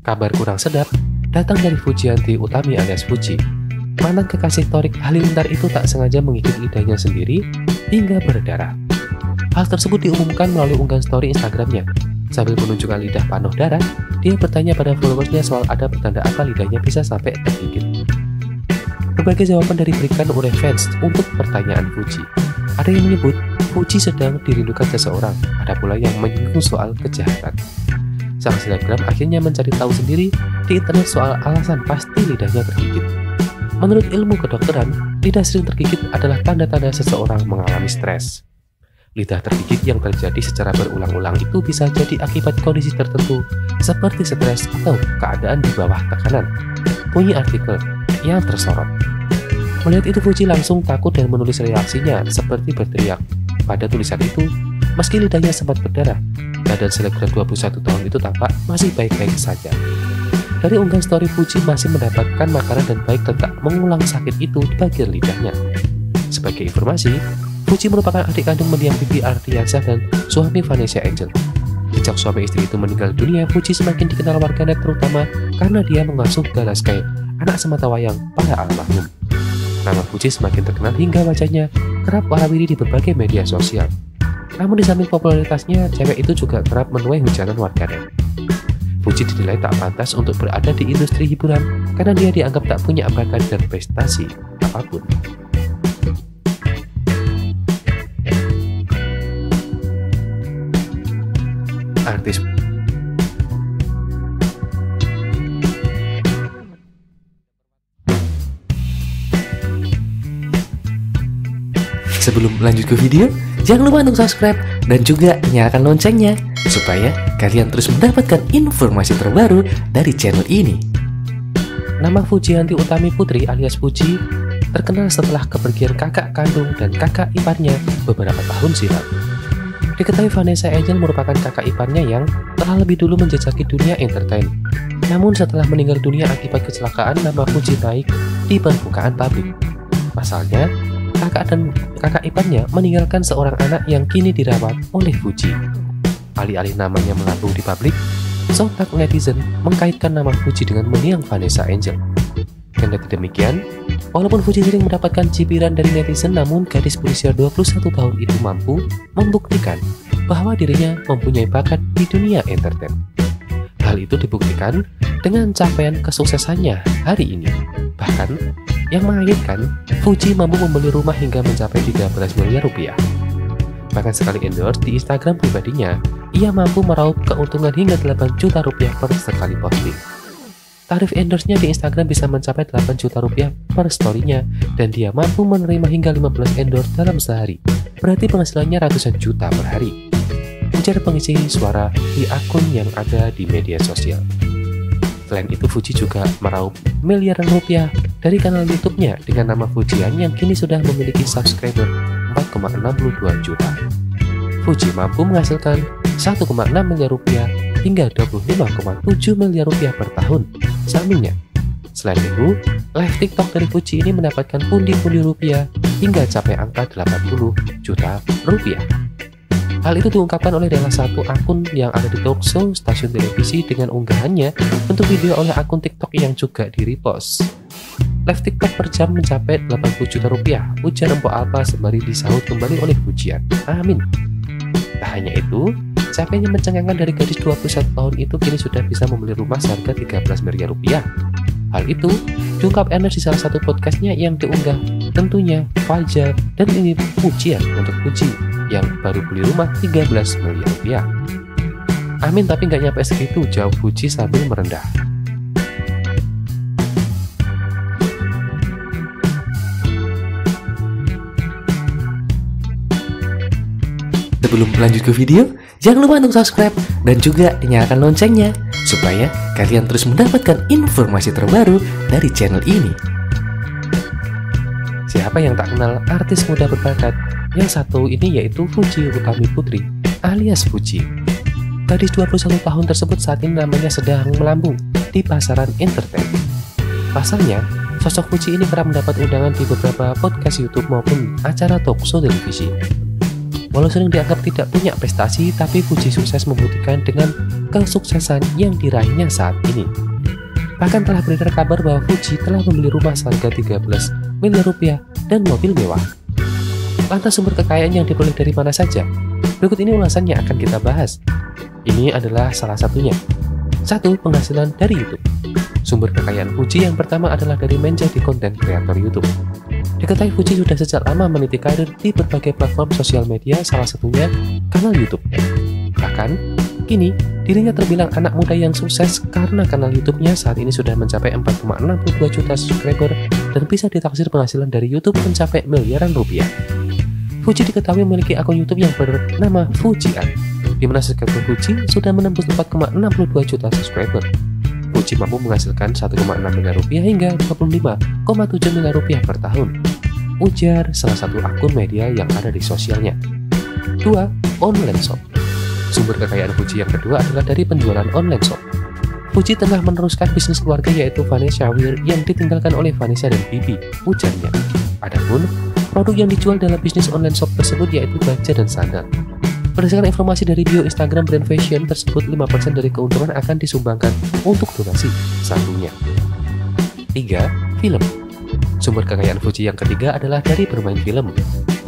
Kabar kurang sedap datang dari Fujianti Utami alias Fuji. Mantan kekasih Thorik Halilintar itu tak sengaja menggigit lidahnya sendiri hingga berdarah. Hal tersebut diumumkan melalui unggahan story Instagramnya. Sambil menunjukkan lidah penuh darah, dia bertanya pada followersnya soal ada pertanda apa lidahnya bisa sampai tergigit. Berbagai jawaban diberikan oleh fans untuk pertanyaan Fuji. Ada yang menyebut Fuji sedang dirindukan seseorang, ada pula yang menyinggung soal kejahatan. Sang selebgram akhirnya mencari tahu sendiri di internet soal alasan pasti lidahnya tergigit. Menurut ilmu kedokteran, lidah sering tergigit adalah tanda-tanda seseorang mengalami stres. Lidah tergigit yang terjadi secara berulang-ulang itu bisa jadi akibat kondisi tertentu seperti stres atau keadaan di bawah tekanan. Bunyi artikel yang tersorot. Melihat itu Fuji langsung takut dan menulis reaksinya seperti berteriak. Pada tulisan itu, meski lidahnya sempat berdarah, badan selebgram 21 tahun itu tampak masih baik-baik saja. Dari unggahan story, Fuji masih mendapatkan makanan dan baik tetap mengulang sakit itu di bagian lidahnya. Sebagai informasi, Fuji merupakan adik kandung mendiang Bibi Ardiansyah dan suami Vanessa Angel. Sejak suami istri itu meninggal dunia, Fuji semakin dikenal warganet terutama karena dia mengasuh Galaskai, anak sematawayang para almarhum. Nama Fuji semakin terkenal hingga wajahnya kerap warawiri di berbagai media sosial. Namun di samping popularitasnya, cewek itu juga kerap menuai hujatan warganet. Fuji dinilai tak pantas untuk berada di industri hiburan karena dia dianggap tak punya bakat dan prestasi apapun. Artis Sebelum lanjut ke video, jangan lupa untuk subscribe dan juga nyalakan loncengnya supaya kalian terus mendapatkan informasi terbaru dari channel ini. Nama Fujianti Utami Putri alias Fuji terkenal setelah kepergian kakak kandung dan kakak iparnya beberapa tahun silam. Diketahui Vanessa Angel merupakan kakak iparnya yang telah lebih dulu menjajaki dunia entertain. Namun setelah meninggal dunia akibat kecelakaan, nama Fuji naik di permukaan publik. Pasalnya, kakak iparnya meninggalkan seorang anak yang kini dirawat oleh Fuji. Alih-alih namanya melambung di publik, sontak netizen mengkaitkan nama Fuji dengan mendiang Vanessa Angel. Kendati demikian, walaupun Fuji sering mendapatkan cibiran dari netizen, namun gadis berusia 21 tahun itu mampu membuktikan bahwa dirinya mempunyai bakat di dunia entertain. Hal itu dibuktikan dengan capaian kesuksesannya hari ini. Bahkan, yang mengagetkan, Fuji mampu membeli rumah hingga mencapai 13 miliar rupiah. Bahkan sekali endorse di Instagram pribadinya, ia mampu meraup keuntungan hingga 8 juta rupiah per sekali posting. Tarif endorse-nya di Instagram bisa mencapai 8 juta rupiah per story-nya, dan dia mampu menerima hingga 15 endorse dalam sehari. Berarti penghasilannya ratusan juta per hari. Ujar pengisi suara di akun yang ada di media sosial. Selain itu, Fuji juga meraup miliaran rupiah dari kanal YouTube-nya dengan nama Fujian yang kini sudah memiliki subscriber 4,62 juta. Fuji mampu menghasilkan 1,6 miliar rupiah hingga 25,7 miliar rupiah per tahun. Sampingnya, selain itu, live TikTok dari Fuji ini mendapatkan pundi-pundi rupiah hingga capai angka 80 juta rupiah. Hal itu diungkapkan oleh salah satu akun yang ada di talk show stasiun televisi dengan unggahannya untuk video oleh akun TikTok yang juga di-repost. Live TikTok per jam mencapai 80 juta rupiah, ujar Empok Alpa sembari disahut kembali oleh Fujian. Amin. Tak hanya itu, capainya mencengangkan dari gadis 21 tahun itu kini sudah bisa membeli rumah seharga 13 miliar rupiah. Hal itu diungkap Ernest di salah satu podcastnya yang diunggah. Tentunya Fajar dan ini pujian untuk Fuji yang baru beli rumah 13 miliar rupiah. Amin, tapi nggak nyampe segitu, jawab Fuji sambil merendah. Sebelum lanjut ke video, jangan lupa untuk subscribe dan juga nyalakan loncengnya supaya kalian terus mendapatkan informasi terbaru dari channel ini. Siapa yang tak kenal artis muda berbakat? Yang satu ini yaitu Fuji Utami Putri alias Fuji. Gadis 21 tahun tersebut saat ini namanya sedang melambung di pasaran entertain. Pasalnya, sosok Fuji ini kerap mendapat undangan di beberapa podcast YouTube maupun acara talk show televisi. Walau sering dianggap tidak punya prestasi, tapi Fuji sukses membuktikan dengan kesuksesan yang diraihnya saat ini. Bahkan telah beredar kabar bahwa Fuji telah membeli rumah seharga 13 miliar rupiah dan mobil mewah. Lantas sumber kekayaan yang diperoleh dari mana saja? Berikut ini ulasannya akan kita bahas. Ini adalah salah satunya. 1. Penghasilan dari YouTube. Sumber kekayaan Fuji yang pertama adalah dari menjadi konten kreator YouTube. Diketahui Fuji sudah sejak lama meniti karir di berbagai platform sosial media, salah satunya kanal YouTube-nya. Bahkan, kini dirinya terbilang anak muda yang sukses karena kanal YouTube-nya saat ini sudah mencapai 4,62 juta subscriber dan bisa ditaksir penghasilan dari YouTube mencapai miliaran rupiah. Fuji diketahui memiliki akun YouTube yang bernama Fujian, di mana subscriber Fuji sudah menembus 4,62 juta subscriber. Fuji mampu menghasilkan 1,6 miliar rupiah hingga 25,7 miliar rupiah per tahun, ujar salah satu akun media yang ada di sosialnya. 2. Online shop. Sumber kekayaan Fuji yang kedua adalah dari penjualan online shop. Fuji tengah meneruskan bisnis keluarga yaitu Vanessa Wear yang ditinggalkan oleh Vanessa dan Bibi, ujarnya. Adapun produk yang dijual dalam bisnis online shop tersebut yaitu baju dan sandal. Berdasarkan informasi dari bio Instagram brand fashion tersebut, 5% dari keuntungan akan disumbangkan untuk donasi satunya. 3. Film. Sumber kekayaan Fuji yang ketiga adalah dari bermain film.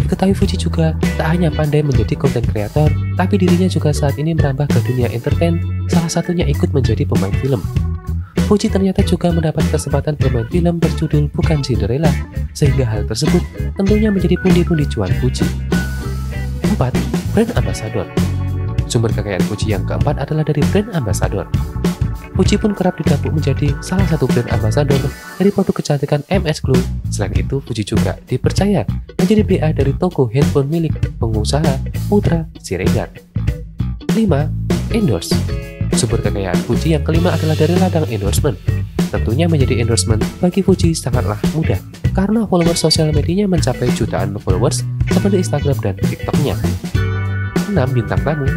Diketahui Fuji juga tak hanya pandai menjadi konten kreator, tapi dirinya juga saat ini merambah ke dunia entertain, salah satunya ikut menjadi pemain film. Fuji ternyata juga mendapat kesempatan bermain film berjudul Bukan Cinderella, sehingga hal tersebut tentunya menjadi pundi-pundi cuan Fuji. 4. Brand Ambassador. Sumber kekayaan Fuji yang keempat adalah dari brand ambassador. Fuji pun kerap didapuk menjadi salah satu brand ambassador dari produk kecantikan MS Glow. Selain itu, Fuji juga dipercaya menjadi BA dari toko handphone milik pengusaha Putra Siregar. 5. Endorse. Sumber kekayaan Fuji yang kelima adalah dari ladang endorsement. Tentunya menjadi endorsement bagi Fuji sangatlah mudah, karena followers sosial medianya mencapai jutaan followers seperti Instagram dan TikTok-nya. 6. Bintang tamu.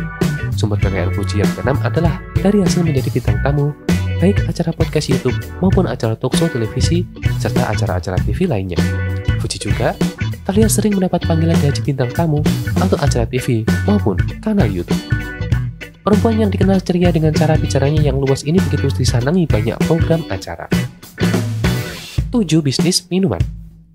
Sumber kekayaan Fuji yang keenam adalah dari hasil menjadi bintang tamu, baik acara podcast YouTube maupun acara talkshow televisi, serta acara-acara TV lainnya. Fuji juga terlihat sering mendapat panggilan gaji bintang tamu untuk acara TV maupun kanal YouTube. Perempuan yang dikenal ceria dengan cara bicaranya yang luas ini begitu disenangi banyak program acara. 7. Bisnis minuman.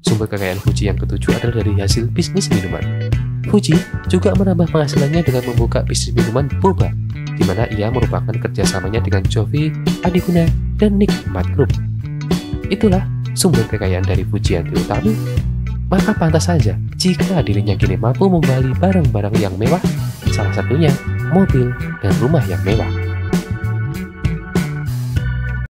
Sumber kekayaan Fuji yang ketujuh adalah dari hasil bisnis minuman. Fuji juga menambah penghasilannya dengan membuka bisnis minuman boba, di mana ia merupakan kerjasamanya dengan Jovi, Adiguna, dan Nick Mat Group. Itulah sumber kekayaan dari Fujianti Utami. Maka pantas saja jika dirinya kini mampu membeli barang-barang yang mewah, salah satunya mobil dan rumah yang mewah.